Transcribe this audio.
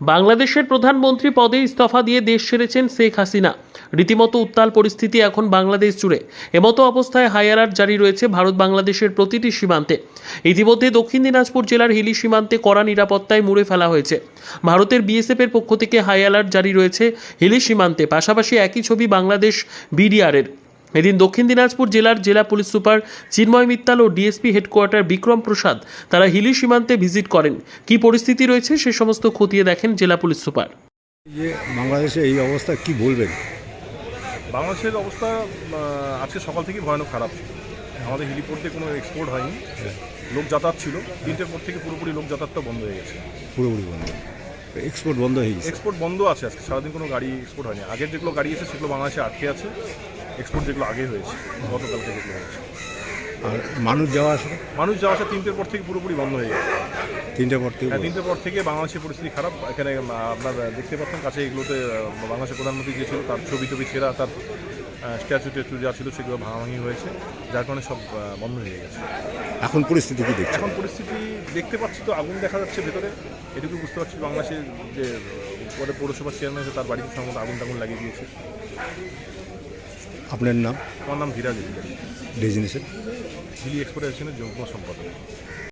বাংলাদেশের প্রধানমন্ত্রী পদে ইস্তফা দিয়ে দেশ ছেড়েছেন শেখ হাসিনা। রীতিমতো উত্তাল পরিস্থিতি এখন বাংলাদেশ জুড়ে। এমতো অবস্থায় হাই অ্যালার্ট জারি রয়েছে ভারত বাংলাদেশের প্রতিটি সীমান্তে। ইতিমধ্যে দক্ষিণ দিনাজপুর জেলার হিলি সীমান্তে কড়া নিরাপত্তায় মুড়ে ফেলা হয়েছে। ভারতের বিএসএফের পক্ষ থেকে হাই অ্যালার্ট জারি রয়েছে হিলি সীমান্তে। পাশাপাশি একই ছবি বাংলাদেশ বিডিআরের। এদিন দক্ষিণ দিনাজপুর জেলার জেলা পুলিশ সুপার চিন্ময় মিত্তাল ও ডিএসপি হেডকোয়ার্টার বিক্রম প্রসাদ তারা হিলি সীমান্তে ভিজিট করেন। কি পরিস্থিতি রয়েছে সে সমস্ত খতিয়ে দেখেন জেলা পুলিশ সুপার। যে বাংলাদেশে এই অবস্থা কি বলবেন? বাংলাদেশের অবস্থা আজকে সকাল থেকেই ভয়ানক খারাপ ছিল। আমাদের হেলিপোর্টে কোনো এক্সপোর্ট হয়নি, লোক যাতায়াত ছিল। 3টের পর থেকে পুরোপুরি লোক যাতায়াতটা বন্ধ হয়ে গেছে। পুরোপুরি বন্ধ, এক্সপোর্ট বন্ধ হয়ে গেছে। এক্সপোর্ট বন্ধ আছে আজকে সারাদিন, কোনো গাড়ি এক্সপোর্ট হয়নি। আগের যেগুলো গাড়ি আছে সেগুলো বাংলাদেশে আটকে আছে। এক্সপোর্ট যেগুলো আগে হয়েছে গতকালকে যেগুলো হয়েছে। আর মানুষ যাওয়া আসা? মানুষ যাওয়া আসা 3টের পর থেকে পুরোপুরি বন্ধ হয়ে গেছে। 3টের পর থেকে? হ্যাঁ, 3টের পর থেকে বাংলাদেশের পরিস্থিতি খারাপ। এখানে আপনার দেখতে পাচ্ছেন কাছে এগুলোতে বাংলাদেশের প্রধানমন্ত্রী যে ছিল তার ছবি ছেঁড়া, তার স্ট্যাচু যা ছিল সেগুলো ভাঙাভাঙি হয়েছে, যার কারণে সব বন্ধ হয়ে গেছে। এখন পরিস্থিতি কি দেখছেন? এখন পরিস্থিতি দেখতে পাচ্ছি তো আগুন দেখা যাচ্ছে ভেতরে, এটুকু বুঝতে পারছি। বাংলাদেশের যে পরে পৌরসভার চেয়ারম্যান আছে তার বাড়িতে সম্ভবত আগুন লাগিয়ে দিয়েছে। আপনার নাম? আমার নাম ধীরাজ অধিকারী, ডেজিনেশন? হিলি এক্সপোর্টেশনের যুগ্ম সম্পাদক।